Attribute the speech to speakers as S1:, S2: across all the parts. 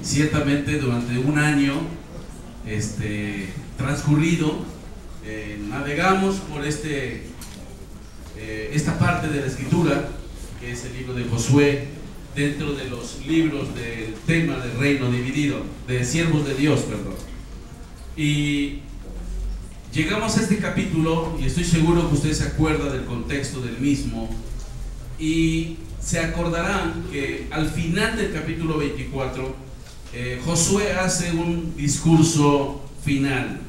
S1: ciertamente durante un año transcurrido, navegamos por esta parte de la escritura, que es el libro de Josué, dentro de los libros del tema del reino dividido, de siervos de Dios, perdón. Y llegamos a este capítulo, y estoy seguro que usted se acuerda del contexto del mismo, y se acordarán que al final del capítulo 24, Josué hace un discurso final,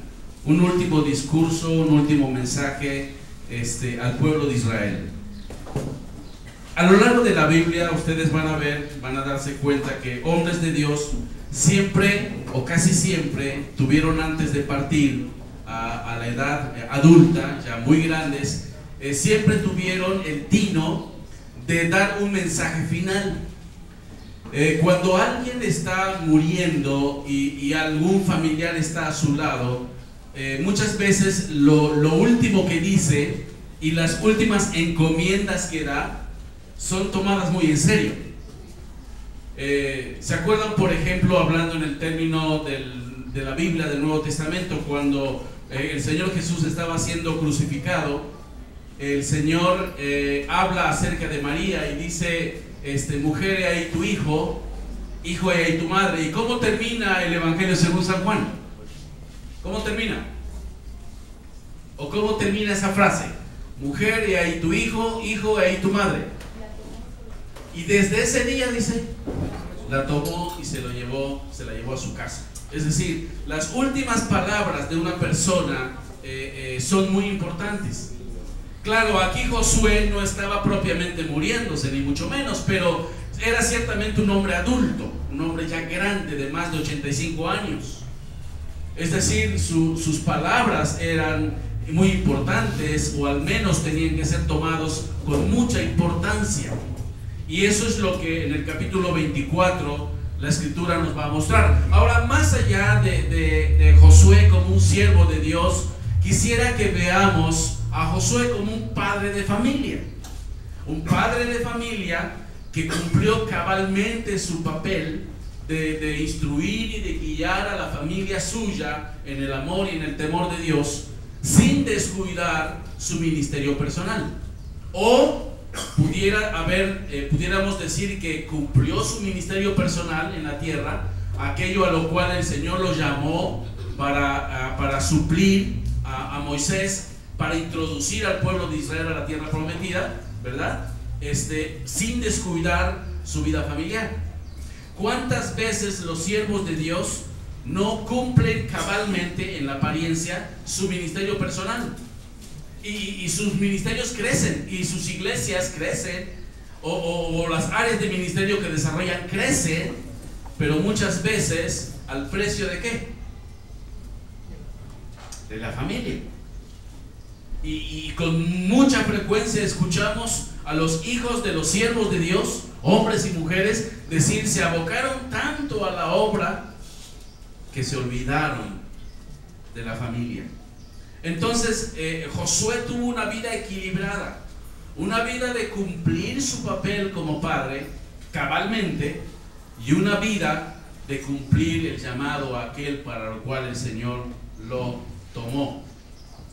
S1: un último discurso, un último mensaje al pueblo de Israel. A lo largo de la Biblia ustedes van a darse cuenta que hombres de Dios siempre o casi siempre tuvieron, antes de partir a la edad adulta, ya muy grandes, siempre tuvieron el tino de dar un mensaje final. Cuando alguien está muriendo y algún familiar está a su lado, muchas veces lo último que dice y las últimas encomiendas que da son tomadas muy en serio. ¿Se acuerdan, por ejemplo, hablando en el término de la Biblia del Nuevo Testamento, cuando el Señor Jesús estaba siendo crucificado? El Señor habla acerca de María y dice, mujer, he ahí tu hijo, hijo, he ahí tu madre. ¿Y cómo termina el Evangelio según San Juan? ¿Cómo termina? ¿O cómo termina esa frase? Mujer, he ahí tu hijo, hijo, he ahí tu madre. Y desde ese día, dice, la tomó y se la llevó a su casa. Es decir, las últimas palabras de una persona son muy importantes. Claro, aquí Josué no estaba propiamente muriéndose, ni mucho menos, pero era ciertamente un hombre adulto, un hombre ya grande, de más de 85 años. Es decir, sus palabras eran muy importantes, o al menos tenían que ser tomados con mucha importancia. Y eso es lo que en el capítulo 24 la escritura nos va a mostrar. Ahora, más allá de Josué como un siervo de Dios, quisiera que veamos a Josué como un padre de familia. Un padre de familia que cumplió cabalmente su papel de instruir y de guiar a la familia suya en el amor y en el temor de Dios, sin descuidar su ministerio personal. O pudiéramos decir que cumplió su ministerio personal en la tierra, aquello a lo cual el Señor lo llamó para suplir a Moisés, para introducir al pueblo de Israel a la tierra prometida, ¿verdad? Sin descuidar su vida familiar. ¿Cuántas veces los siervos de Dios no cumplen cabalmente, en la apariencia, su ministerio personal? Y sus ministerios crecen, y sus iglesias crecen, o las áreas de ministerio que desarrollan crecen, pero muchas veces al precio ¿de qué? De la familia. Y con mucha frecuencia escuchamos a los hijos de los siervos de Dios, hombres y mujeres, decir: se abocaron tanto a la obra que se olvidaron de la familia. Entonces Josué tuvo una vida equilibrada, una vida de cumplir su papel como padre cabalmente, y una vida de cumplir el llamado a aquel para el cual el Señor lo tomó.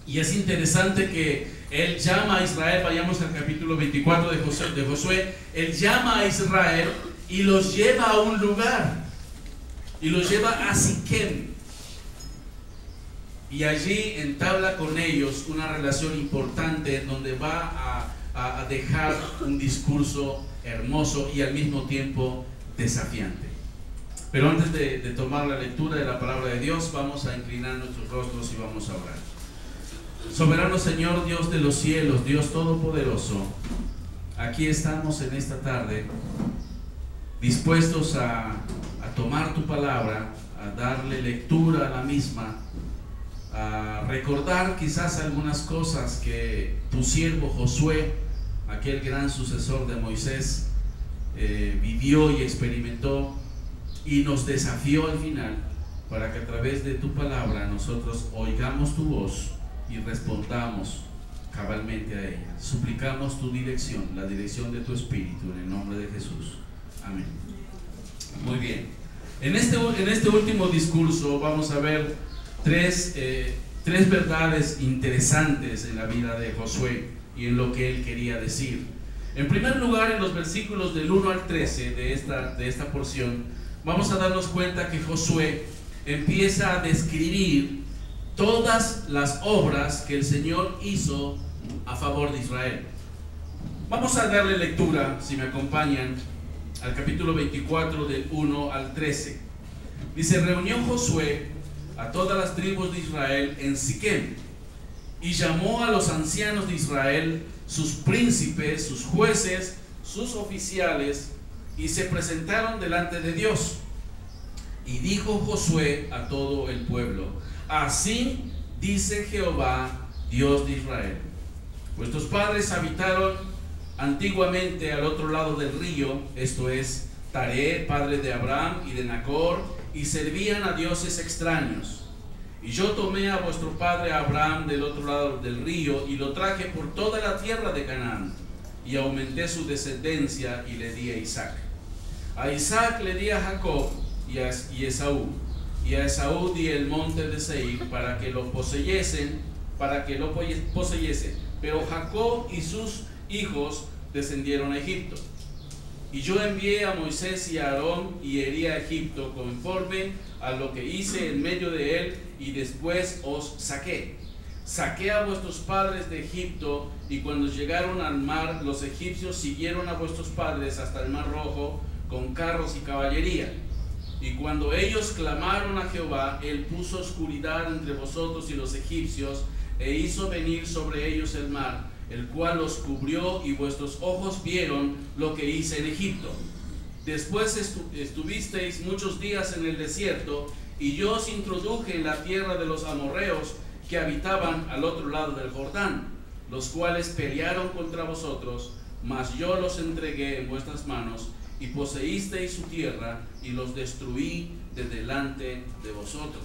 S1: Y es interesante que él llama a Israel. Vayamos al capítulo 24 de Josué. Él llama a Israel y los lleva a un lugar, y los lleva a Siquem, y allí entabla con ellos una relación importante, donde va a dejar un discurso hermoso y al mismo tiempo desafiante. Pero antes de tomar la lectura de la palabra de Dios, vamos a inclinar nuestros rostros y vamos a orar. Soberano Señor, Dios de los cielos, Dios todopoderoso, aquí estamos en esta tarde, dispuestos a tomar tu palabra, a darle lectura a la misma, a recordar quizás algunas cosas que tu siervo Josué, aquel gran sucesor de Moisés, vivió y experimentó, y nos desafió al final, para que a través de tu palabra nosotros oigamos tu voz y respondamos cabalmente a ella. Suplicamos tu dirección, la dirección de tu Espíritu, en el nombre de Jesús. Amén. Muy bien. En este último discurso vamos a ver tres verdades interesantes en la vida de Josué y en lo que él quería decir. En primer lugar, en los versículos del 1 al 13 de esta porción, vamos a darnos cuenta que Josué empieza a describir todas las obras que el Señor hizo a favor de Israel. Vamos a darle lectura, si me acompañan, al capítulo 24 del 1 al 13. Dice: reunió Josué a todas las tribus de Israel en Siquem y llamó a los ancianos de Israel, sus príncipes, sus jueces, sus oficiales, y se presentaron delante de Dios. Y dijo Josué a todo el pueblo: así dice Jehová, Dios de Israel: vuestros padres habitaron antiguamente al otro lado del río, esto es, Taré, padre de Abraham y de Nacor, y servían a dioses extraños. Y yo tomé a vuestro padre Abraham del otro lado del río y lo traje por toda la tierra de Canaán, y aumenté su descendencia y le di a Isaac. A Isaac le di a Jacob y a Esaú, y a Esaú di el monte de Seir para que lo poseyesen, pero Jacob y sus hijos descendieron a Egipto. Y yo envié a Moisés y a Aarón y herí a Egipto conforme a lo que hice en medio de él, y después os saqué. Saqué a vuestros padres de Egipto, y cuando llegaron al mar, los egipcios siguieron a vuestros padres hasta el mar Rojo con carros y caballería. Y cuando ellos clamaron a Jehová, él puso oscuridad entre vosotros y los egipcios, e hizo venir sobre ellos el mar, el cual los cubrió, y vuestros ojos vieron lo que hice en Egipto. Después estuvisteis muchos días en el desierto, y yo os introduje en la tierra de los amorreos que habitaban al otro lado del Jordán, los cuales pelearon contra vosotros, mas yo los entregué en vuestras manos, y poseísteis su tierra, y los destruí de delante de vosotros.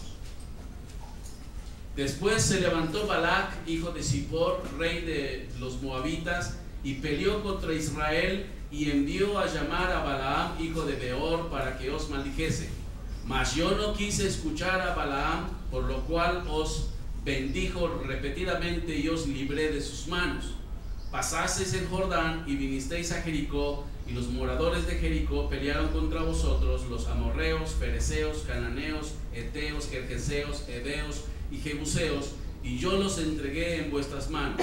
S1: Después se levantó Balac, hijo de Zippor, rey de los moabitas, y peleó contra Israel, y envió a llamar a Balaam, hijo de Beor, para que os maldijese. Mas yo no quise escuchar a Balaam, por lo cual os bendijo repetidamente y os libré de sus manos. Pasasteis el Jordán y vinisteis a Jericó, y los moradores de Jericó pelearon contra vosotros, los amorreos, fereceos, cananeos, eteos, gergeseos, heveos y jebuseos, y yo los entregué en vuestras manos.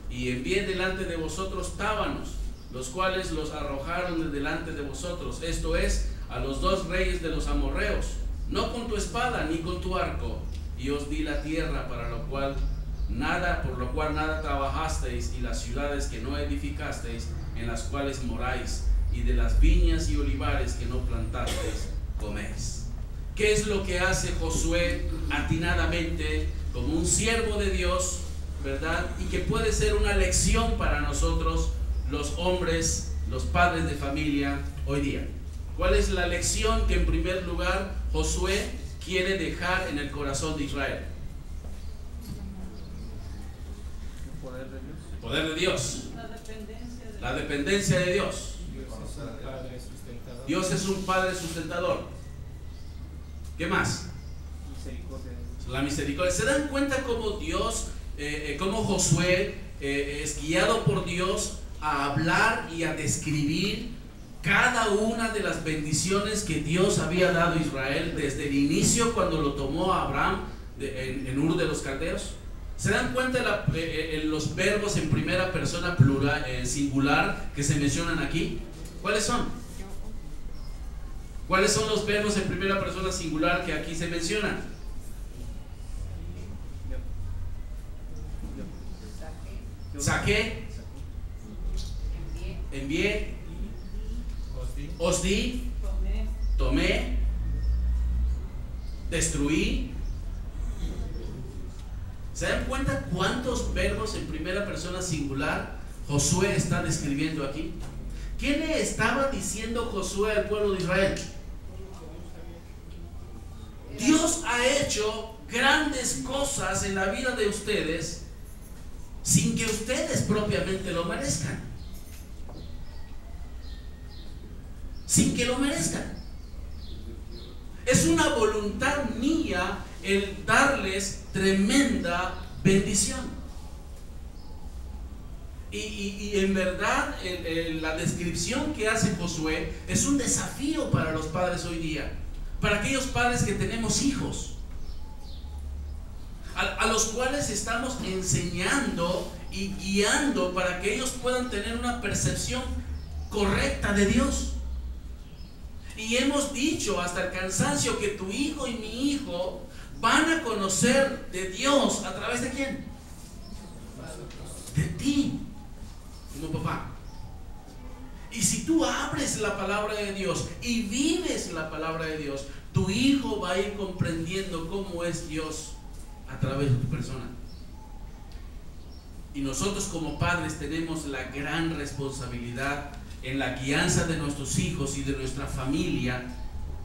S1: Y envié delante de vosotros tábanos, los cuales los arrojaron de delante de vosotros, esto es, a los dos reyes de los amorreos, no con tu espada ni con tu arco, y os di la tierra por lo cual nada trabajasteis, y las ciudades que no edificasteis, en las cuales moráis, y de las viñas y olivares que no plantasteis, coméis. ¿Qué es lo que hace Josué atinadamente como un siervo de Dios, verdad? Y que puede ser una lección para nosotros, los hombres, los padres de familia, hoy día. ¿Cuál es la lección que en primer lugar Josué quiere dejar en el corazón de Israel? El poder de Dios. La dependencia de Dios. Dios es un Padre sustentador. ¿Qué más? La misericordia. ¿Se dan cuenta cómo Dios, cómo Josué es guiado por Dios a hablar y a describir cada una de las bendiciones que Dios había dado a Israel desde el inicio, cuando lo tomó a Abraham en Ur de los Caldeos? ¿Se dan cuenta los verbos en primera persona plural, singular, que se mencionan aquí? ¿Cuáles son? ¿Cuáles son los verbos en primera persona singular que aquí se mencionan? Saqué, envié, os di, tomé, destruí. ¿Se dan cuenta cuántos verbos en primera persona singular Josué está describiendo aquí? ¿Qué le estaba diciendo Josué al pueblo de Israel? Dios ha hecho grandes cosas en la vida de ustedes sin que ustedes propiamente lo merezcan. Sin que lo merezcan. Es una voluntad mía el darles tremenda bendición. Y en verdad la descripción que hace Josué es un desafío para los padres hoy día, para aquellos padres que tenemos hijos, a los cuales estamos enseñando y guiando para que ellos puedan tener una percepción correcta de Dios. Y hemos dicho hasta el cansancio que tu hijo y mi hijo van a conocer de Dios a través de ¿quién? De ti, como papá. Y si tú abres la palabra de Dios y vives la palabra de Dios, tu hijo va a ir comprendiendo cómo es Dios a través de tu persona. Y nosotros como padres tenemos la gran responsabilidad en la guianza de nuestros hijos y de nuestra familia,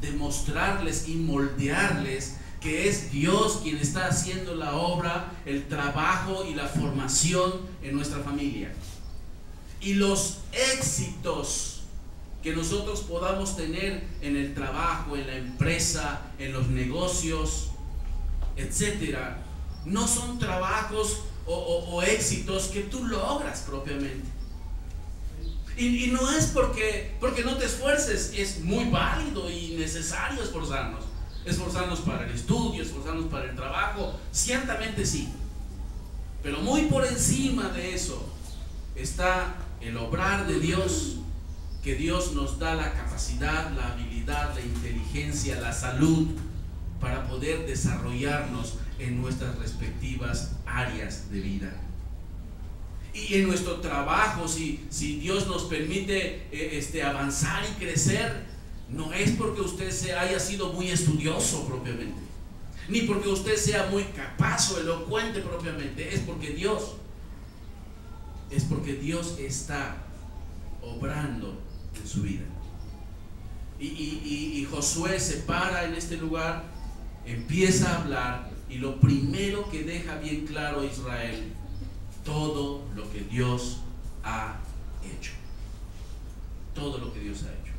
S1: de mostrarles y moldearles que es Dios quien está haciendo la obra, el trabajo y la formación en nuestra familia. Y los éxitos que nosotros podamos tener en el trabajo, en la empresa, en los negocios, etcétera, no son trabajos o éxitos que tú logras propiamente. Y no es porque no te esfuerces. Es muy válido y necesario esforzarnos para el estudio, esforzarnos para el trabajo, ciertamente sí, pero muy por encima de eso está el obrar de Dios, que Dios nos da la capacidad, la habilidad, la inteligencia, la salud para poder desarrollarnos en nuestras respectivas áreas de vida. Y en nuestro trabajo, si Dios nos permite avanzar y crecer, no es porque usted haya sido muy estudioso propiamente, ni porque usted sea muy capaz o elocuente propiamente, es porque Dios está obrando en su vida. Y Josué se para en este lugar, empieza a hablar, y lo primero que deja bien claro a Israel: todo lo que Dios ha hecho. Todo lo que Dios ha hecho.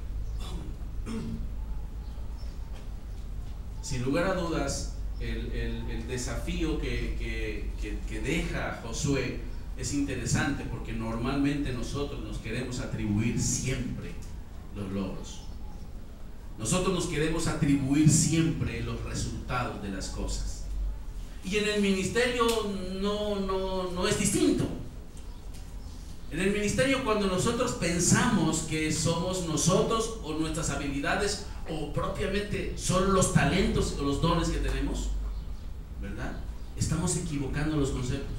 S1: Sin lugar a dudas, el desafío que deja Josué es interesante, porque normalmente nosotros nos queremos atribuir siempre los logros. Nosotros nos queremos atribuir siempre los resultados de las cosas. Y en el ministerio no es distinto. En el ministerio, cuando nosotros pensamos que somos nosotros o nuestras habilidades o propiamente son los talentos o los dones que tenemos, ¿verdad? Estamos equivocando los conceptos.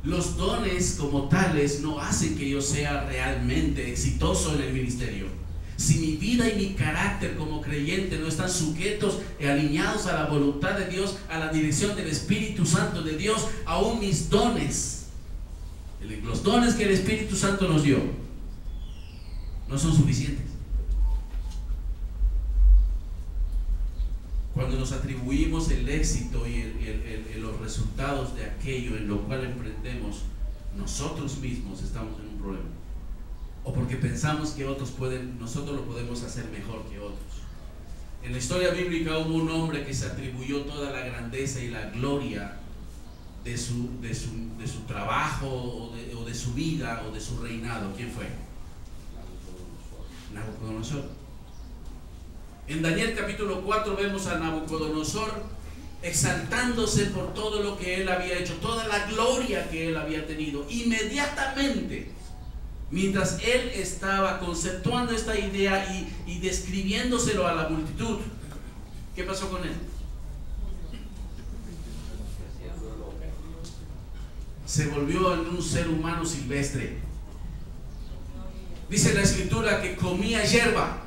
S1: Los dones como tales no hacen que yo sea realmente exitoso en el ministerio. Si mi vida y mi carácter como creyente no están sujetos y alineados a la voluntad de Dios, a la dirección del Espíritu Santo de Dios, aún mis dones, los dones que el Espíritu Santo nos dio, no son suficientes. Cuando nos atribuimos el éxito y los resultados de aquello en lo cual emprendemos, nosotros mismos estamos en un problema. O porque pensamos que nosotros lo podemos hacer mejor que otros. En la historia bíblica hubo un hombre que se atribuyó toda la grandeza y la gloria de su trabajo o de su vida o de su reinado. ¿Quién fue? Nabucodonosor. En Daniel capítulo 4 vemos a Nabucodonosor exaltándose por todo lo que él había hecho, toda la gloria que él había tenido. Inmediatamente, mientras él estaba conceptuando esta idea y describiéndoselo a la multitud, ¿qué pasó con él? Se volvió en un ser humano silvestre. Dice la escritura que comía hierba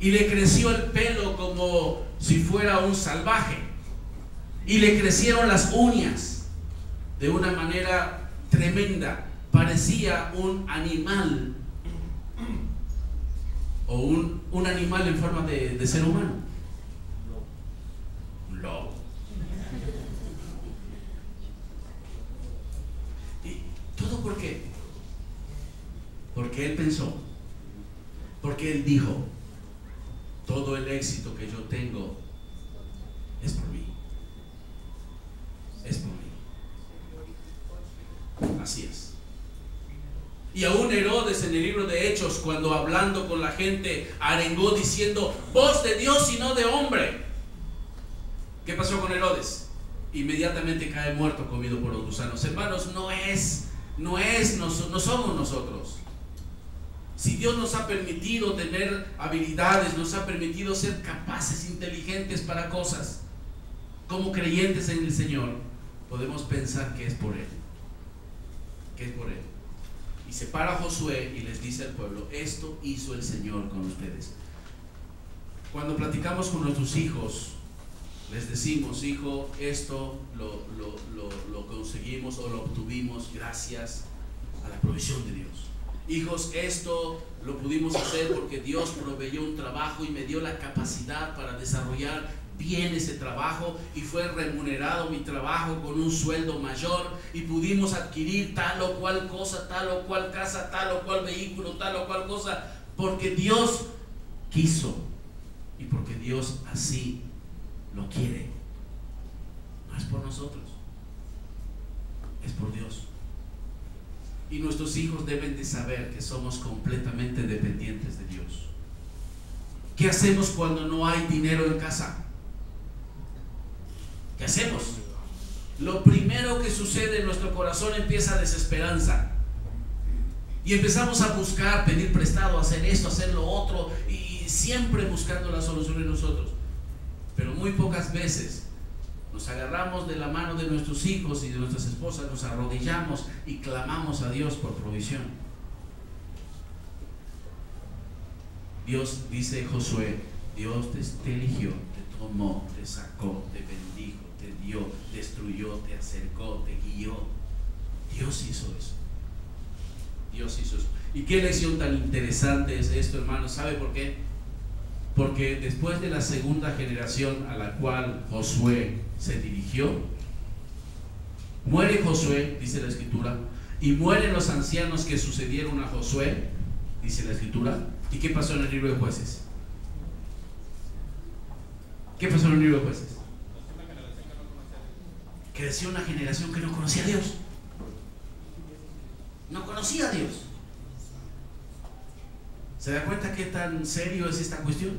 S1: y le creció el pelo como si fuera un salvaje, y le crecieron las uñas de una manera tremenda. Parecía un animal, o un animal en forma de ser humano, un lobo. ¿Y todo por qué? Porque él pensó, porque él dijo: todo el éxito que yo tengo es por mí. Es por mí. Así es. Y aún Herodes en el libro de Hechos, cuando hablando con la gente, arengó diciendo: voz de Dios y no de hombre. ¿Qué pasó con Herodes? Inmediatamente cae muerto, comido por los gusanos. Hermanos, no somos nosotros. Si Dios nos ha permitido tener habilidades, nos ha permitido ser capaces, inteligentes para cosas, como creyentes en el Señor, podemos pensar que es por Él. Que es por Él. Y se para Josué y les dice al pueblo: esto hizo el Señor con ustedes. Cuando platicamos con nuestros hijos, les decimos: hijo, esto lo conseguimos o lo obtuvimos gracias a la provisión de Dios. Hijos, esto lo pudimos hacer porque Dios proveyó un trabajo y me dio la capacidad para desarrollar bien ese trabajo, y fue remunerado mi trabajo con un sueldo mayor, y pudimos adquirir tal o cual cosa, tal o cual casa, tal o cual vehículo, tal o cual cosa, porque Dios quiso y porque Dios así lo quiere. No es por nosotros, es por Dios. Y nuestros hijos deben de saber que somos completamente dependientes de Dios. ¿Qué hacemos cuando no hay dinero en casa? ¿Qué hacemos? Lo primero que sucede en nuestro corazón, empieza desesperanza. Y empezamos a buscar, pedir prestado, hacer esto, hacer lo otro, y siempre buscando la solución en nosotros. Pero muy pocas veces nos agarramos de la mano de nuestros hijos y de nuestras esposas, nos arrodillamos y clamamos a Dios por provisión. Dios, dice Josué, Dios te eligió, te tomó, te sacó, te bendijo, te dio, destruyó, te acercó, te guió. Dios hizo eso. Dios hizo eso. ¿Y qué lección tan interesante es esto, hermanos? ¿Sabe por qué? Porque después de la segunda generación a la cual Josué se dirigió, muere Josué, dice la Escritura, y mueren los ancianos que sucedieron a Josué, dice la Escritura. ¿Y qué pasó en el libro de Jueces? ¿Qué pasó en el libro de Jueces? Creció una generación que no conocía a Dios. No conocía a Dios. ¿Se da cuenta qué tan serio es esta cuestión?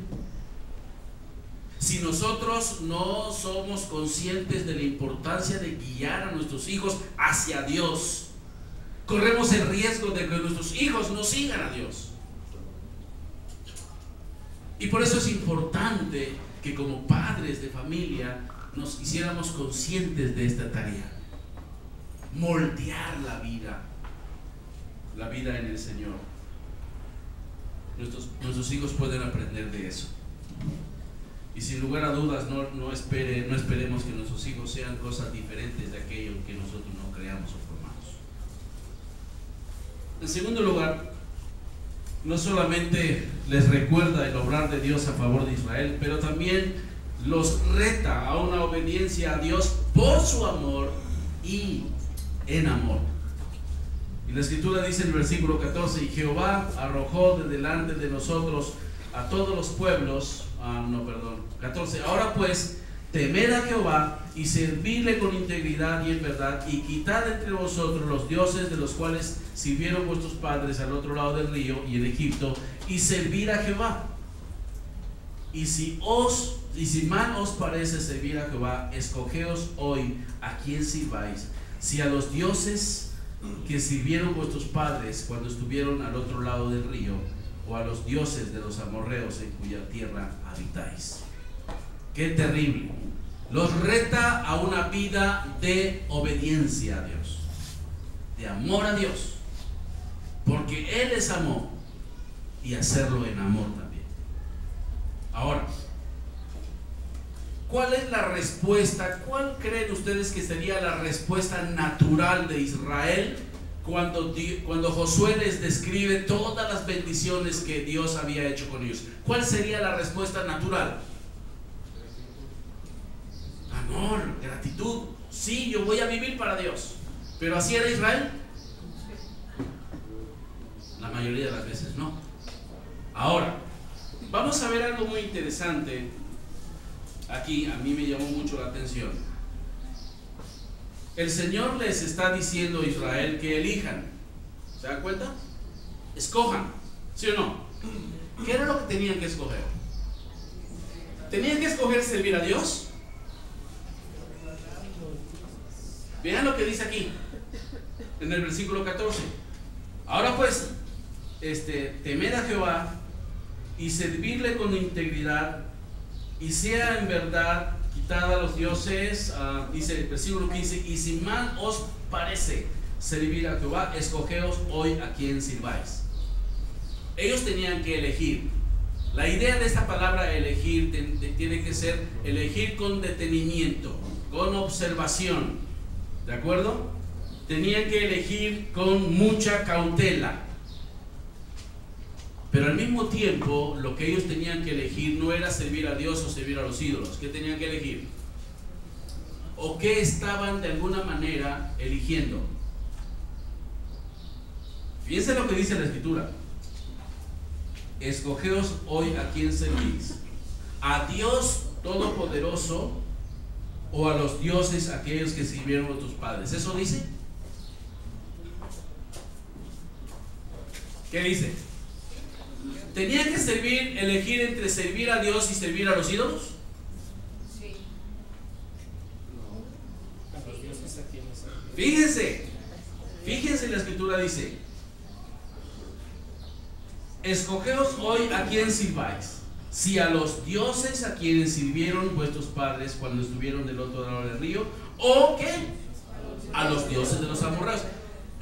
S1: Si nosotros no somos conscientes de la importancia de guiar a nuestros hijos hacia Dios, corremos el riesgo de que nuestros hijos no sigan a Dios. Y por eso es importante que como padres de familia nos hiciéramos conscientes de esta tarea. Moldear la vida en el Señor. Nuestros hijos pueden aprender de eso. Y sin lugar a dudas, no esperemos que nuestros hijos sean cosas diferentes de aquello que nosotros no creamos o formamos. En segundo lugar, no solamente les recuerda el obrar de Dios a favor de Israel, pero también los reta a una obediencia a Dios por su amor y en amor. Y la Escritura dice en el versículo 14: y Jehová arrojó de delante de nosotros a todos los pueblos. 14. Ahora pues, temed a Jehová y servidle con integridad y en verdad, y quitad entre vosotros los dioses de los cuales sirvieron vuestros padres al otro lado del río y en Egipto, y servir a Jehová. Y si mal os parece servir a Jehová, escogeos hoy a quién sirváis, si a los dioses que sirvieron vuestros padres cuando estuvieron al otro lado del río, o a los dioses de los amorreos en cuya tierra habitáis. Qué terrible. Los reta a una vida de obediencia a Dios, de amor a Dios, porque Él les amó, y hacerlo en amor también. Ahora, ¿cuál es la respuesta? ¿Cuál creen ustedes que sería la respuesta natural de Israel cuando Josué les describe todas las bendiciones que Dios había hecho con ellos? ¿Cuál sería la respuesta natural? Amor, gratitud. Sí, yo voy a vivir para Dios. ¿Pero así era Israel? La mayoría de las veces no. Ahora, Vamos a ver algo muy interesante. Aquí a mí me llamó mucho la atención. El Señor les está diciendo a Israel que elijan. ¿Se dan cuenta? Escojan, ¿sí o no? ¿Qué era lo que tenían que escoger? ¿Tenían que escoger servir a Dios? Vean lo que dice aquí, en el versículo 14. Ahora pues, temed a Jehová y servirle con integridad, y sea en verdad quitada a los dioses. Dice el versículo 15: y si mal os parece servir a Jehová, escogeos hoy a quien sirváis. Ellos tenían que elegir. La idea de esta palabra elegir tiene que ser elegir con detenimiento, con observación, ¿de acuerdo? Tenían que elegir con mucha cautela. Pero al mismo tiempo, lo que ellos tenían que elegir no era servir a Dios o servir a los ídolos. ¿Qué tenían que elegir? ¿O qué estaban de alguna manera eligiendo? Fíjense lo que dice la Escritura: escogeos hoy a quién servís, a Dios Todopoderoso o a los dioses aquellos que sirvieron a tus padres. ¿Eso dice? ¿Qué dice? ¿Tenían que elegir entre servir a Dios y servir a los ídolos? Sí. Fíjense, la Escritura dice: escogeos hoy a quién sirváis, si a los dioses a quienes sirvieron vuestros padres cuando estuvieron del otro lado del río, o ¿qué? A los dioses de los amorreos.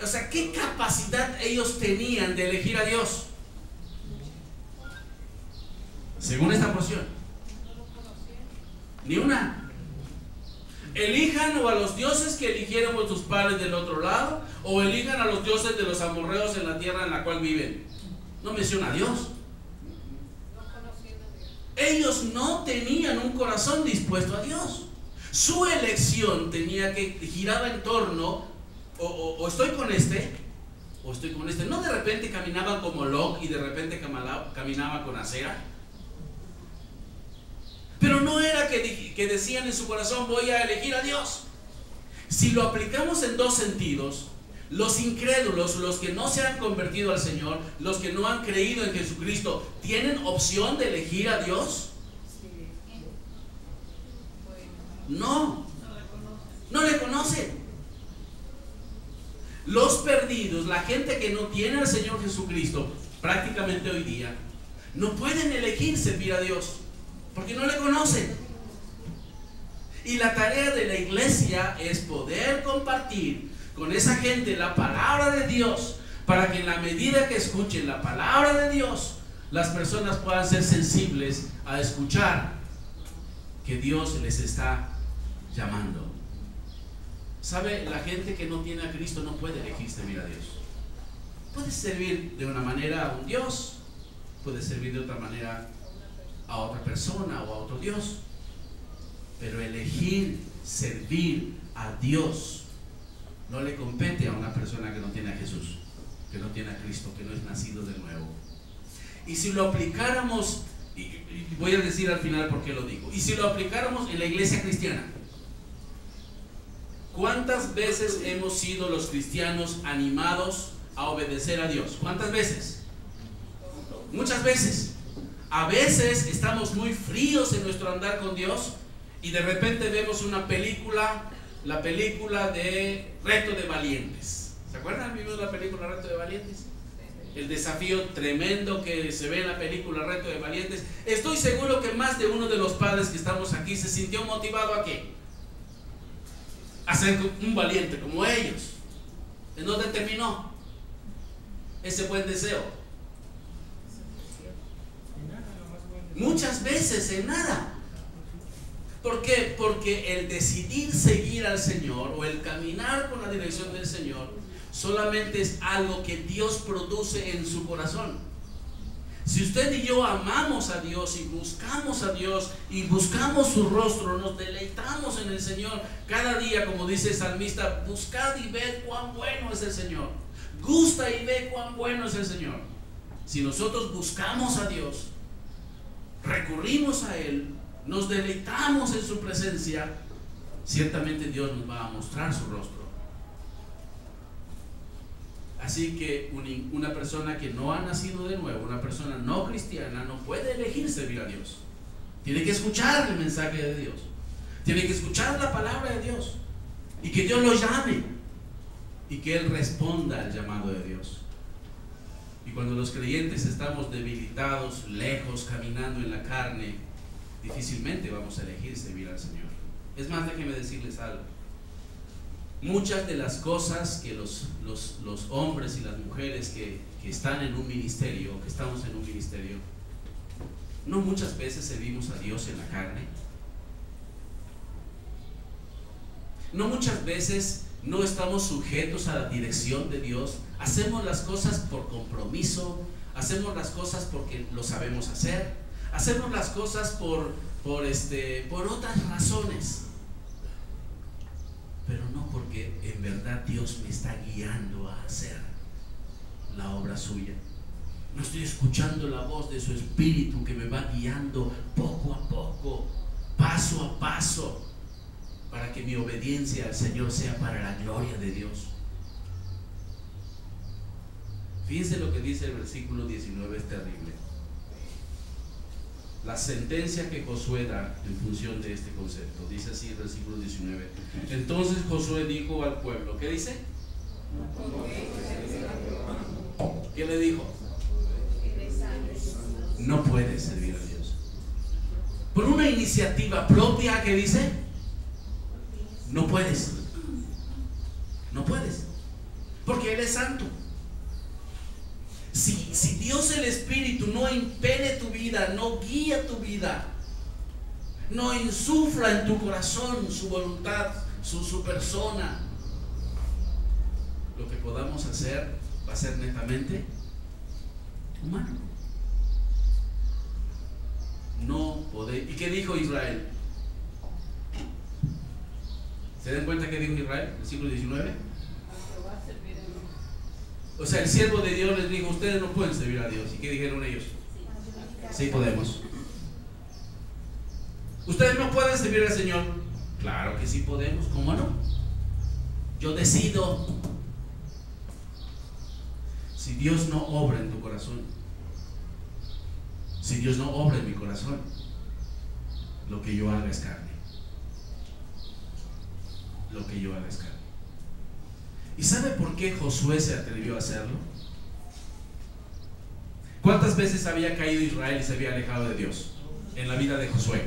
S1: O sea, ¿qué capacidad ellos tenían de elegir a Dios? Según esta porción, ni una. Elijan o a los dioses que eligieron vuestros padres del otro lado, o elijan a los dioses de los amorreos en la tierra en la cual viven. No menciona a Dios. Ellos no tenían un corazón dispuesto a Dios. Su elección tenía que giraba en torno, o estoy con este, o estoy con este. No de repente caminaban como Lot y de repente caminaba con Acera. Pero no era que decían en su corazón: voy a elegir a Dios. Si lo aplicamos en dos sentidos, los incrédulos, los que no se han convertido al Señor, los que no han creído en Jesucristo, ¿tienen opción de elegir a Dios? No, no le conocen. Los perdidos, la gente que no tiene al Señor Jesucristo, prácticamente hoy día, no pueden elegir servir a Dios, porque no le conocen. Y la tarea de la iglesia es poder compartir con esa gente la palabra de Dios, para que en la medida que escuchen la palabra de Dios, las personas puedan ser sensibles a escuchar que Dios les está llamando. ¿Sabe? La gente que no tiene a Cristo no puede elegir servir a Dios. Puede servir de una manera a un Dios, puede servir de otra manera a otra persona o a otro Dios, pero elegir servir a Dios no le compete a una persona que no tiene a Jesús, que no tiene a Cristo, que no es nacido de nuevo. Y si lo aplicáramos, y voy a decir al final por qué lo digo, y si lo aplicáramos en la iglesia cristiana, ¿cuántas veces hemos sido los cristianos animados a obedecer a Dios? ¿Cuántas veces? Muchas veces. A veces estamos muy fríos en nuestro andar con Dios y de repente vemos una película, la película de Reto de Valientes. ¿Se acuerdan? ¿Vimos la película Reto de Valientes? El desafío tremendo que se ve en la película Reto de Valientes. Estoy seguro que más de uno de los padres que estamos aquí se sintió motivado a ¿qué? A ser un valiente como ellos. ¿En dónde terminó ese buen deseo? Muchas veces en nada. ¿Por qué? Porque el decidir seguir al Señor o el caminar con la dirección del Señor solamente es algo que Dios produce en su corazón. Si usted y yo amamos a Dios y buscamos a Dios y buscamos su rostro, nos deleitamos en el Señor cada día, como dice el salmista: buscad y ved cuán bueno es el Señor, gusta y ve cuán bueno es el Señor. Si nosotros buscamos a Dios, recurrimos a Él, nos deleitamos en su presencia, ciertamente Dios nos va a mostrar su rostro. Así que una persona que no ha nacido de nuevo, una persona no cristiana, no puede elegir servir a Dios. Tiene que escuchar el mensaje de Dios, tiene que escuchar la palabra de Dios, y que Dios lo llame y que Él responda al llamado de Dios. Y cuando los creyentes estamos debilitados, lejos, caminando en la carne, difícilmente vamos a elegir servir al Señor. Es más, déjenme decirles algo. Muchas de las cosas que los hombres y las mujeres que están en un ministerio, que estamos en un ministerio, no muchas veces servimos a Dios en la carne. No muchas veces no estamos sujetos a la dirección de Dios. Hacemos las cosas por compromiso, hacemos las cosas porque lo sabemos hacer, hacemos las cosas por otras razones, pero no porque en verdad Dios me está guiando a hacer la obra suya. No estoy escuchando la voz de su Espíritu que me va guiando poco a poco, paso a paso, para que mi obediencia al Señor sea para la gloria de Dios. Fíjense lo que dice el versículo 19, es terrible. La sentencia que Josué da en función de este concepto. Dice así el versículo 19. Entonces Josué dijo al pueblo, ¿qué dice? ¿Qué le dijo? No puedes servir a Dios por una iniciativa propia. ¿Qué dice? No puedes. No puedes, porque Él es santo. Si Dios el Espíritu no impele tu vida, no guía tu vida, no insufla en tu corazón su voluntad, su persona, lo que podamos hacer va a ser netamente humano. No podéis. ¿Y qué dijo Israel? ¿Se dan cuenta qué dijo Israel? Versículo 19. O sea, el siervo de Dios les dijo, ustedes no pueden servir a Dios. ¿Y qué dijeron ellos? Sí podemos. ¿Ustedes no pueden servir al Señor? Claro que sí podemos. ¿Cómo no? Yo decido. Si Dios no obra en tu corazón, si Dios no obra en mi corazón, lo que yo haga es carne. Lo que yo haga es carne. ¿Y sabe por qué Josué se atrevió a hacerlo? ¿Cuántas veces había caído Israel y se había alejado de Dios en la vida de Josué?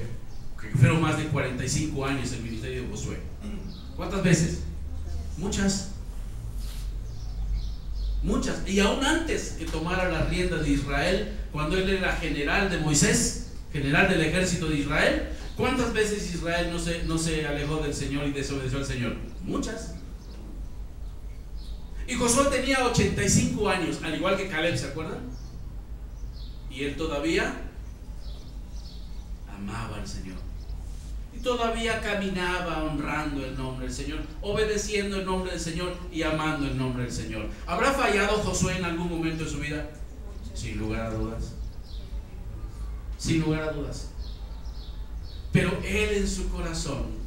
S1: Que fueron más de 45 años el ministerio de Josué. ¿Cuántas veces? Muchas. Muchas. Y aún antes que tomara las riendas de Israel, cuando él era general de Moisés, general del ejército de Israel, ¿cuántas veces Israel no se alejó del Señor y desobedeció al Señor? Muchas. Y Josué tenía 85 años, al igual que Caleb, ¿se acuerdan? Y él todavía amaba al Señor. Y todavía caminaba honrando el nombre del Señor, obedeciendo el nombre del Señor y amando el nombre del Señor. ¿Habrá fallado Josué en algún momento de su vida? Sin lugar a dudas. Sin lugar a dudas. Pero él en su corazón,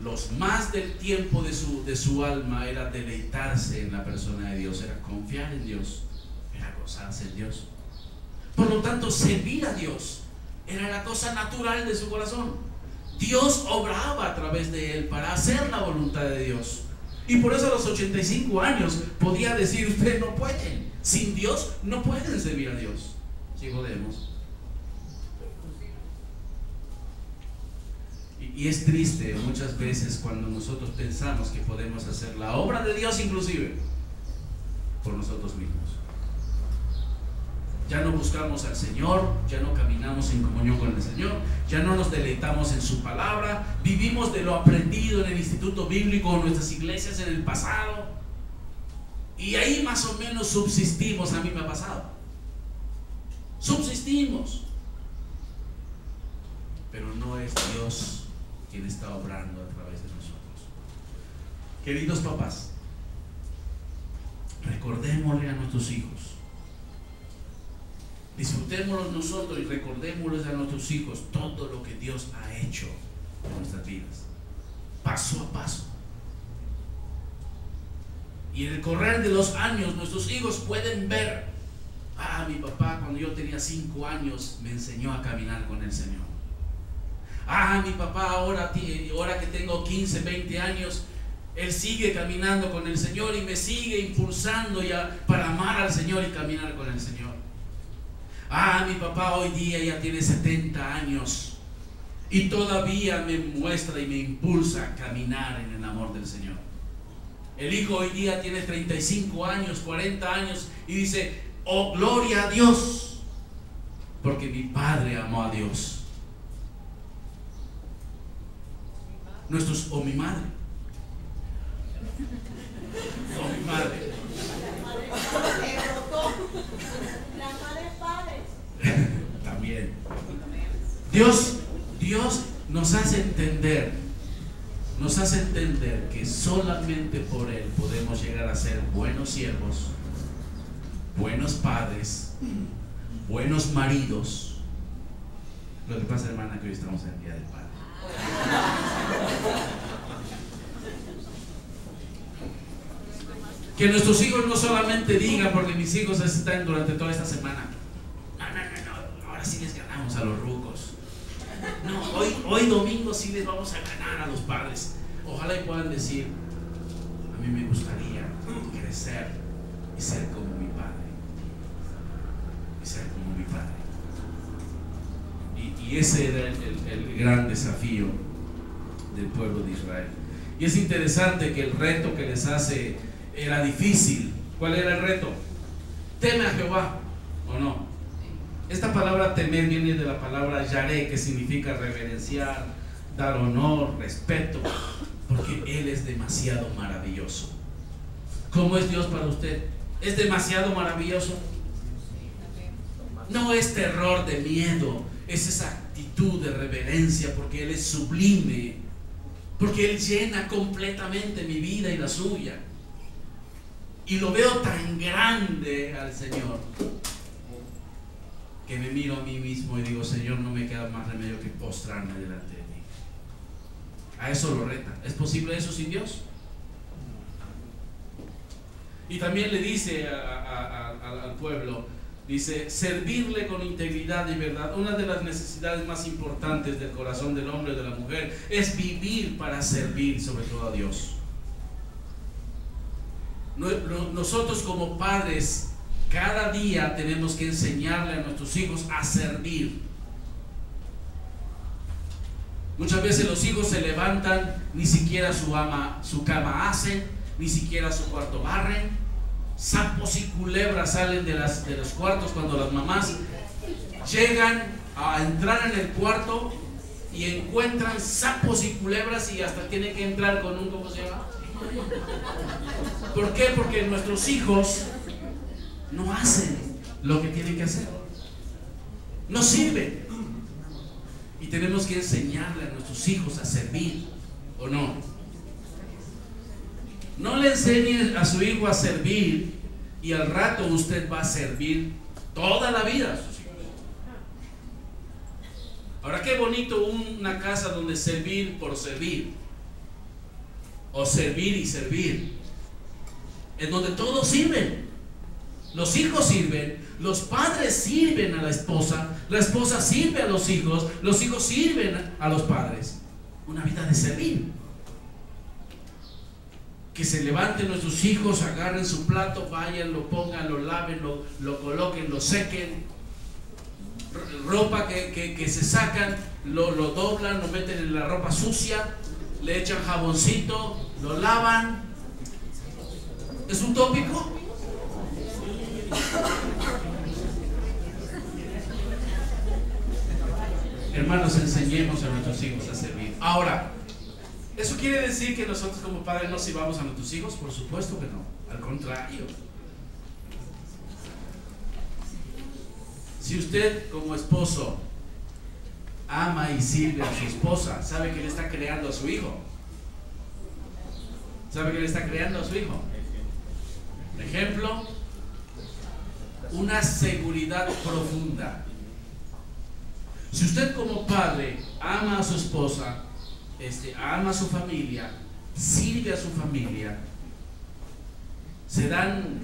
S1: los más del tiempo de su alma era deleitarse en la persona de Dios, era confiar en Dios, era gozarse en Dios. Por lo tanto, servir a Dios era la cosa natural de su corazón. Dios obraba a través de él para hacer la voluntad de Dios. Y por eso a los 85 años podía decir, ustedes no pueden, sin Dios no pueden servir a Dios. Sí podemos. Y es triste muchas veces cuando nosotros pensamos que podemos hacer la obra de Dios inclusive por nosotros mismos. Ya no buscamos al Señor, ya no caminamos en comunión con el Señor, ya no nos deleitamos en su palabra, vivimos de lo aprendido en el instituto bíblico, en nuestras iglesias en el pasado, y ahí más o menos subsistimos. A mí me ha pasado. Subsistimos. Pero no es Dios quien está obrando a través de nosotros. Queridos papás, recordémosle a nuestros hijos Disfrutémoslo nosotros y recordémosles a nuestros hijos todo lo que Dios ha hecho en nuestras vidas, paso a paso. Y en el correr de los años nuestros hijos pueden ver: ah, mi papá cuando yo tenía 5 años me enseñó a caminar con el Señor. Ah, mi papá ahora que tengo 15, 20 años, él sigue caminando con el Señor y me sigue impulsando para amar al Señor y caminar con el Señor. Ah, mi papá hoy día ya tiene 70 años y todavía me muestra y me impulsa a caminar en el amor del Señor. El hijo hoy día tiene 35 años, 40 años y dice: oh, gloria a Dios, porque mi padre amó a Dios. O mi madre. O mi madre. También. Dios nos hace entender que solamente por Él podemos llegar a ser buenos siervos, buenos padres, buenos maridos. Lo que pasa, hermana, que hoy estamos en el Día del Padre. Que nuestros hijos no solamente digan, porque mis hijos están durante toda esta semana: no, ahora sí les ganamos a los rucos. No, hoy domingo sí les vamos a ganar a los padres. Ojalá y puedan decir: a mí me gustaría crecer y ser como mi padre. Y ser como mi padre. Y ese era el gran desafío del pueblo de Israel. Y es interesante que el reto que les hace era difícil. ¿Cuál era el reto? Teme a Jehová, ¿o no? Esta palabra temer viene de la palabra yaré, que significa reverenciar, dar honor, respeto, porque Él es demasiado maravilloso. ¿Cómo es Dios para usted? ¿Es demasiado maravilloso? No es terror de miedo, es esa actitud de reverencia, porque Él es sublime, porque Él llena completamente mi vida y la suya. Y lo veo tan grande al Señor que me miro a mí mismo y digo: Señor, no me queda más remedio que postrarme delante de ti. A eso lo reta. ¿Es posible eso sin Dios? Y también le dice al pueblo, dice: servirle con integridad y verdad. Una de las necesidades más importantes del corazón del hombre y de la mujer es vivir para servir, sobre todo a Dios. Nosotros como padres cada día tenemos que enseñarle a nuestros hijos a servir. Muchas veces los hijos se levantan, ni siquiera su cama hacen, ni siquiera su cuarto barren. Sapos y culebras salen de los cuartos cuando las mamás llegan a entrar en el cuarto y encuentran sapos y culebras, y hasta tienen que entrar con un, ¿cómo se llama? ¿Por qué? Porque nuestros hijos no hacen lo que tienen que hacer, no sirven, y tenemos que enseñarle a nuestros hijos a servir, ¿o no? No le enseñe a su hijo a servir y al rato usted va a servir toda la vida a sus hijos. Ahora, qué bonito una casa donde servir por servir, o servir y servir, en donde todos sirven. Los hijos sirven, los padres sirven a la esposa sirve a los hijos sirven a los padres. Una vida de servir. Que se levanten nuestros hijos, agarren su plato, vayan, lo pongan, lo laven, lo coloquen, lo sequen. Ropa que se sacan, lo doblan, lo meten en la ropa sucia, le echan jaboncito, lo lavan. ¿Es utópico? Hermanos, enseñemos a nuestros hijos a servir. Ahora, ¿eso quiere decir que nosotros como padres no sirvamos a nuestros hijos? Por supuesto que no, al contrario. Si usted como esposo ama y sirve a su esposa, ¿sabe que le está creando a su hijo? ¿Sabe que le está creando a su hijo? Ejemplo, una seguridad profunda. Si usted como padre ama a su esposa, ama a su familia, sirve a su familia, se dan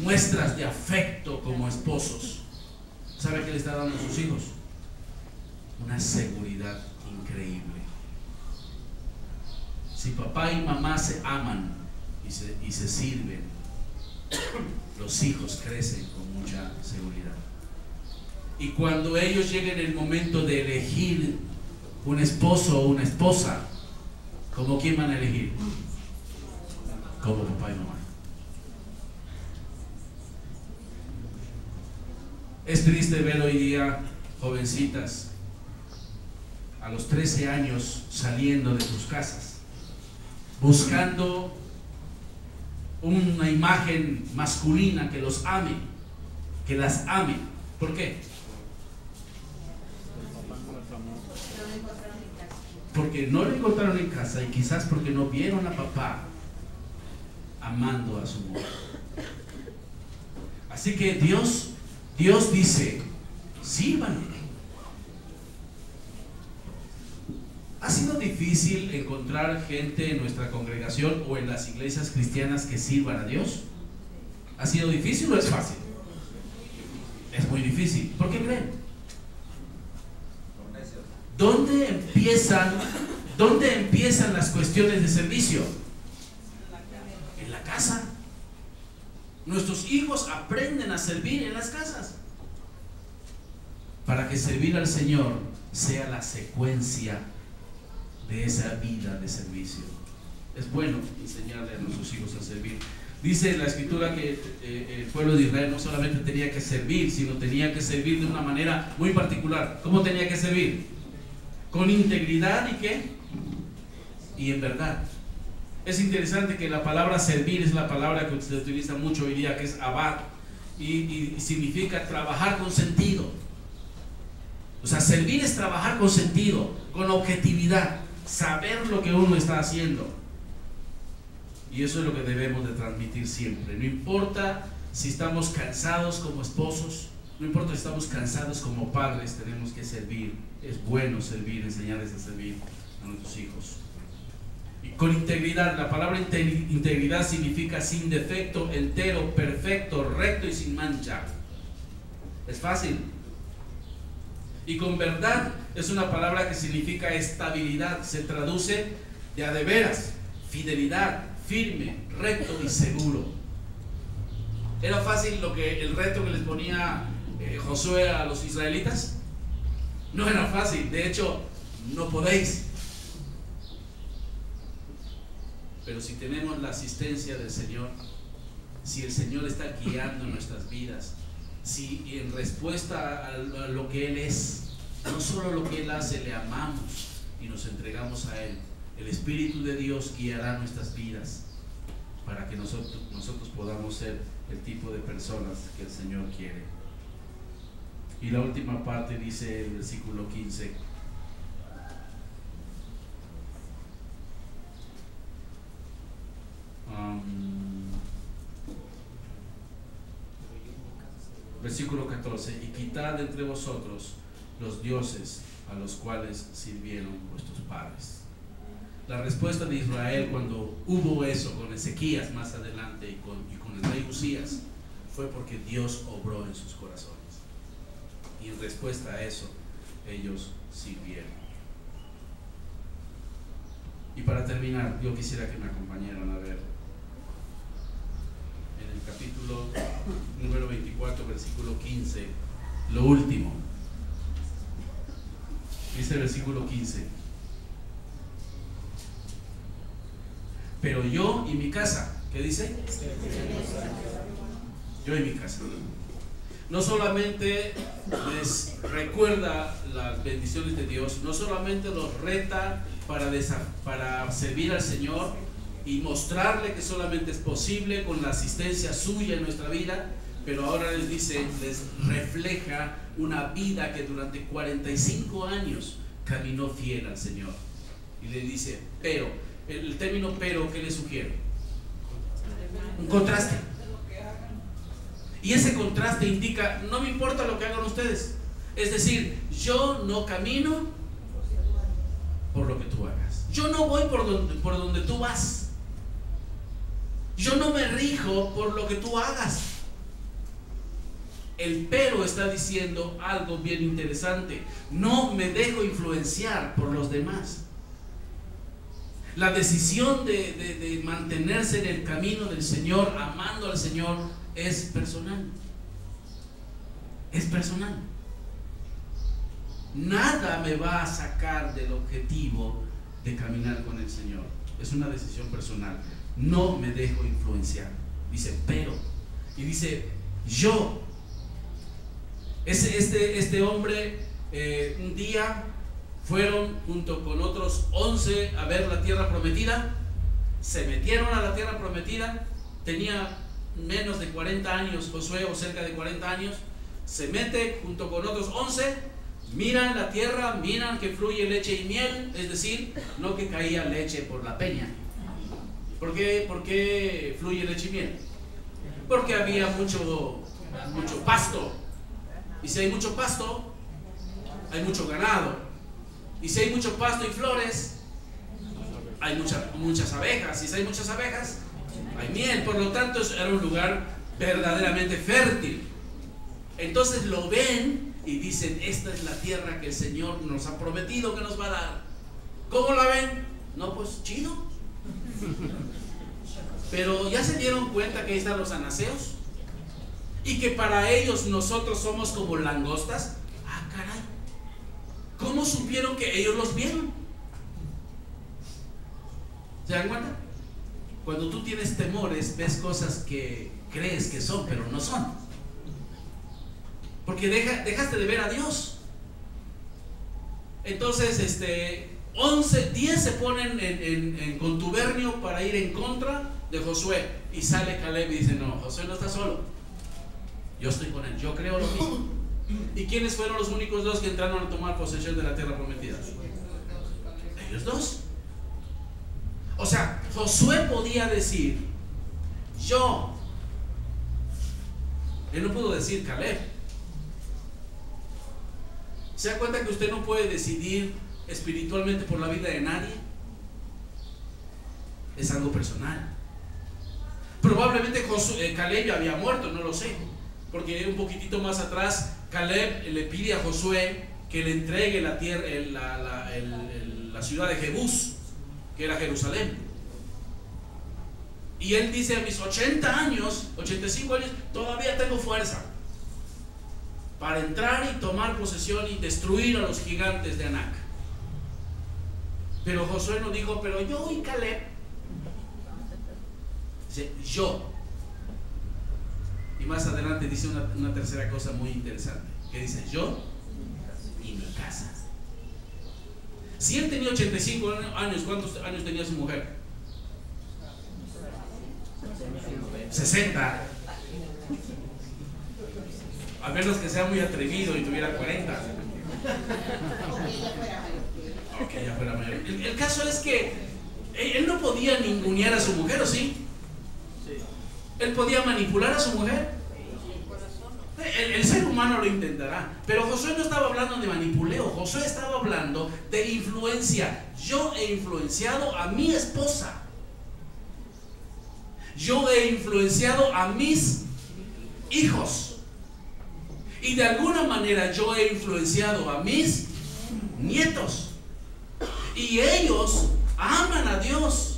S1: muestras de afecto como esposos, ¿sabe qué le está dando a sus hijos? Una seguridad increíble. Si papá y mamá se aman y se sirven, los hijos crecen con mucha seguridad. Y cuando ellos lleguen el momento de elegir un esposo o una esposa, ¿cómo quién van a elegir? Como papá y mamá. Es triste ver hoy día jovencitas a los 13 años saliendo de sus casas, buscando una imagen masculina que los ame, que las ame. ¿Por qué? Porque no lo encontraron en casa, y quizás porque no vieron a papá amando a su mujer. Así que Dios dice: sírvanle. ¿Ha sido difícil encontrar gente en nuestra congregación o en las iglesias cristianas que sirvan a Dios? ¿Ha sido difícil o es fácil? Es muy difícil. ¿Por qué creen? ¿Dónde empiezan las cuestiones de servicio? En la casa. Nuestros hijos aprenden a servir en las casas, para que servir al Señor sea la secuencia de esa vida de servicio. Es bueno enseñarle a nuestros hijos a servir. Dice la Escritura que el pueblo de Israel no solamente tenía que servir, sino tenía que servir de una manera muy particular. ¿Cómo tenía que servir? Con integridad y ¿qué? Y en verdad. Es interesante que la palabra servir es la palabra que se utiliza mucho hoy día, que es abad, y significa trabajar con sentido. O sea, servir es trabajar con sentido, con objetividad, saber lo que uno está haciendo. Y eso es lo que debemos de transmitir siempre. No importa si estamos cansados como esposos, no importa si estamos cansados como padres, tenemos que servir. Es bueno servir, enseñarles a servir a nuestros hijos. Y con integridad, la palabra integridad significa sin defecto, entero, perfecto, recto y sin mancha. Es fácil. Y con verdad es una palabra que significa estabilidad, se traduce de a de veras, fidelidad, firme, recto y seguro. ¿Era fácil el reto que les ponía Josué a los israelitas? No era fácil, de hecho, no podéis. Pero si tenemos la asistencia del Señor, si el Señor está guiando nuestras vidas, si en respuesta a lo que Él es, no solo lo que Él hace, le amamos y nos entregamos a Él, el Espíritu de Dios guiará nuestras vidas para que nosotros podamos ser el tipo de personas que el Señor quiere. Y la última parte dice el versículo 15: versículo 14: y quitad de entre vosotros los dioses a los cuales sirvieron vuestros padres. La respuesta de Israel cuando hubo eso con Ezequías más adelante y con el rey Usías fue porque Dios obró en sus corazones, y en respuesta a eso ellos sirvieron. Y para terminar, yo quisiera que me acompañaran a ver en el capítulo número 24, versículo 15, lo último. Dice el versículo 15: pero yo y mi casa, ¿qué dice? Yo y mi casa. No solamente les recuerda las bendiciones de Dios, no solamente los reta para servir al Señor y mostrarle que solamente es posible con la asistencia suya en nuestra vida, pero ahora les dice, les refleja una vida que durante 45 años caminó fiel al Señor. Y le dice, pero, el término pero, ¿qué le sugiere? Un contraste. Y ese contraste indica, no me importa lo que hagan ustedes. Es decir, yo no camino por lo que tú hagas. Yo no voy por donde tú vas. Yo no me rijo por lo que tú hagas. El pero está diciendo algo bien interesante. No me dejo influenciar por los demás. La decisión de mantenerse en el camino del Señor, amando al Señor, es personal. Es personal. Nada me va a sacar del objetivo de caminar con el Señor. Es una decisión personal. No me dejo influenciar. Dice, pero. Y dice, yo. Este hombre, un día fueron junto con otros 11 a ver la tierra prometida. Se metieron a la tierra prometida. Tenía menos de 40 años Josué, o cerca de 40 años. Se mete junto con otros 11. Miran la tierra, miran que fluye leche y miel. Es decir, no que caía leche por la peña. ¿Por qué fluye leche y miel? Porque había mucho pasto. Y si hay mucho pasto, hay mucho ganado. Y si hay mucho pasto y flores, hay muchas abejas. Y si hay muchas abejas, hay miel. Por lo tanto, era un lugar verdaderamente fértil. Entonces lo ven y dicen, esta es la tierra que el Señor nos ha prometido que nos va a dar. ¿Cómo la ven? No, pues chido. Pero ya se dieron cuenta que ahí están los anaseos y que para ellos nosotros somos como langostas. Ah, caray, ¿cómo supieron que ellos los vieron? ¿Se dan cuenta? Cuando tú tienes temores, ves cosas que crees que son, pero no son, porque dejaste de ver a Dios. Entonces 10 se ponen en contubernio para ir en contra de Josué, y sale Caleb y dice, no, Josué no está solo, yo estoy con él, yo creo lo mismo. ¿Y quiénes fueron los únicos dos que entraron a tomar posesión de la tierra prometida? Ellos dos. O sea, Josué podía decir, yo. Él no pudo decir Caleb. ¿Se da cuenta que usted no puede decidir espiritualmente por la vida de nadie? Es algo personal. Probablemente Caleb ya había muerto, no lo sé, porque un poquitito más atrás Caleb le pide a Josué que le entregue la tierra, la ciudad de Jebús, que era Jerusalén. Y él dice, a mis 80 años, 85 años, todavía tengo fuerza para entrar y tomar posesión y destruir a los gigantes de Anac. Pero Josué no dijo, pero yo y Caleb. Dice, yo. Y más adelante dice una tercera cosa muy interesante, que dice, yo y mi casa. Si él tenía 85 años, ¿cuántos años tenía su mujer? 60. A menos que sea muy atrevido y tuviera 40. Ok, ya fuera mayor. El caso es que él no podía ningunear a su mujer, ¿o sí? Él podía manipular a su mujer. El ser humano lo intentará. Pero Josué no estaba hablando de manipuleo. Josué estaba hablando de influencia. Yo he influenciado a mi esposa. Yo he influenciado a mis hijos. Y de alguna manera yo he influenciado a mis nietos. Y ellos aman a Dios.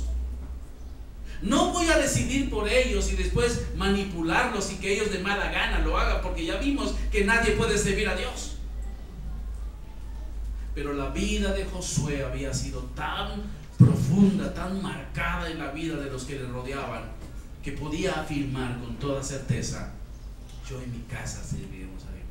S1: No voy a decidir por ellos y después manipularlos y que ellos de mala gana lo hagan, porque ya vimos que nadie puede servir a Dios. Pero la vida de Josué había sido tan profunda, tan marcada en la vida de los que le rodeaban, que podía afirmar con toda certeza, yo en mi casa serviremos a Dios.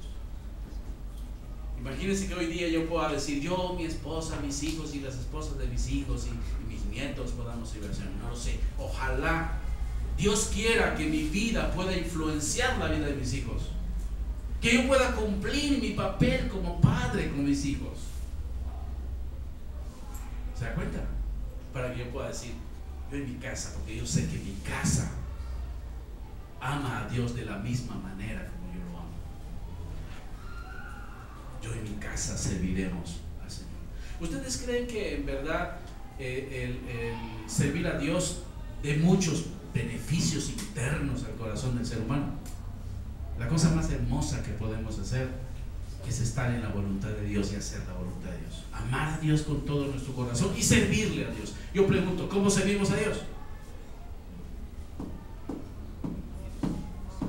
S1: Imagínense que hoy día yo pueda decir, yo, mi esposa, mis hijos y las esposas de mis hijos y mis nietos podamos servir al Señor. No lo sé. Ojalá Dios quiera que mi vida pueda influenciar la vida de mis hijos, que yo pueda cumplir mi papel como padre con mis hijos. ¿Se da cuenta? Para que yo pueda decir, yo en mi casa, porque yo sé que mi casa ama a Dios de la misma manera como yo lo amo. Yo en mi casa serviremos al Señor. ¿Ustedes creen que en verdad el servir a Dios dé muchos beneficios internos al corazón del ser humano? La cosa más hermosa que podemos hacer es estar en la voluntad de Dios y hacer la voluntad de Dios. Amar a Dios con todo nuestro corazón y servirle a Dios. Yo pregunto, ¿cómo servimos a Dios?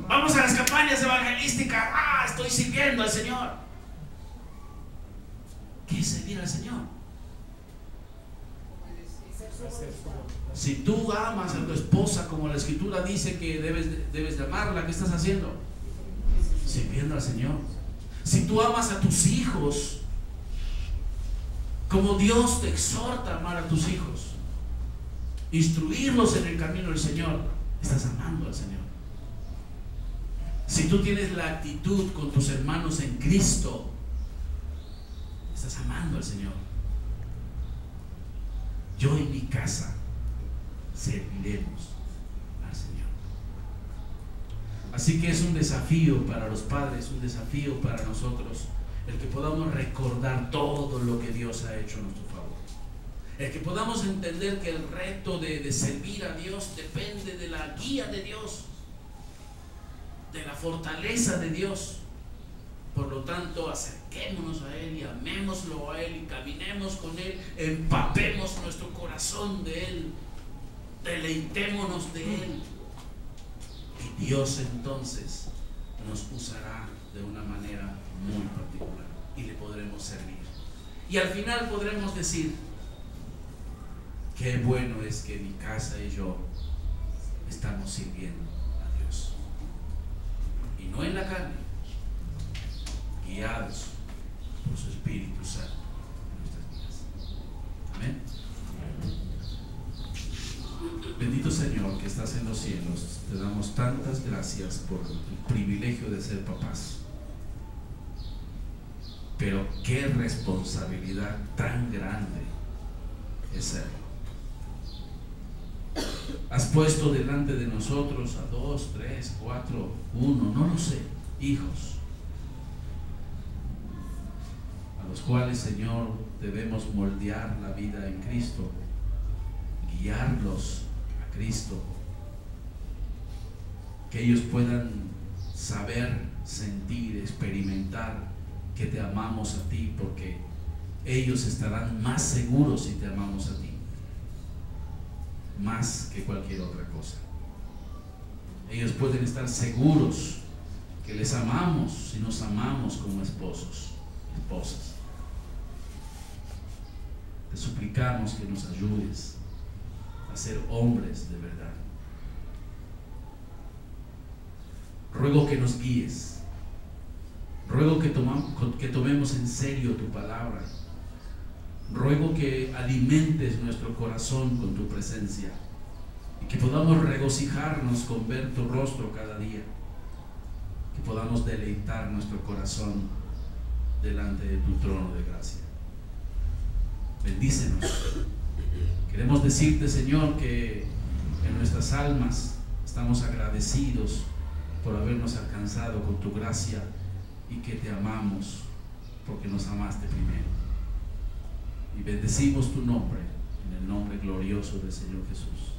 S1: Vamos a las campañas evangelísticas. Estoy sirviendo al Señor. ¿Qué es servir al Señor? Si tú amas a tu esposa como la Escritura dice que debes de amarla, ¿qué estás haciendo? Sirviendo al Señor. Si tú amas a tus hijos como Dios te exhorta a amar a tus hijos, instruirlos en el camino del Señor, estás amando al Señor. Si tú tienes la actitud con tus hermanos en Cristo, estás amando al Señor. Yo y mi casa serviremos al Señor. Así que es un desafío para los padres, un desafío para nosotros, el que podamos recordar todo lo que Dios ha hecho a nuestro favor. El que podamos entender que el reto de servir a Dios depende de la guía de Dios, de la fortaleza de Dios. Por lo tanto, acerquémonos a Él y amémoslo a Él y caminemos con Él, empapemos nuestro corazón de Él, deleitémonos de Él, y Dios entonces nos usará de una manera muy particular y le podremos servir. Y al final podremos decir: qué bueno es que mi casa y yo estamos sirviendo a Dios, y no en la carne, guiados por su Espíritu Santo en nuestras vidas. Amén. Bendito Señor que estás en los cielos, te damos tantas gracias por el privilegio de ser papás. Pero qué responsabilidad tan grande es serlo. Has puesto delante de nosotros a 2, 3, 4, 1, no lo sé, hijos, a los cuales, Señor, debemos moldear la vida en Cristo, guiarlos a Cristo, que ellos puedan saber, sentir, experimentar que te amamos a ti, porque ellos estarán más seguros si te amamos a ti, más que cualquier otra cosa. Ellos pueden estar seguros que les amamos si nos amamos como esposos, esposas. Te suplicamos que nos ayudes a ser hombres de verdad. Ruego que nos guíes. Ruego que tomemos en serio tu palabra. Ruego que alimentes nuestro corazón con tu presencia y que podamos regocijarnos con ver tu rostro cada día, que podamos deleitar nuestro corazón delante de tu trono de gracia. Bendícenos. Queremos decirte, Señor, que en nuestras almas estamos agradecidos por habernos alcanzado con tu gracia y que te amamos porque nos amaste primero. Y bendecimos tu nombre, en el nombre glorioso del Señor Jesús.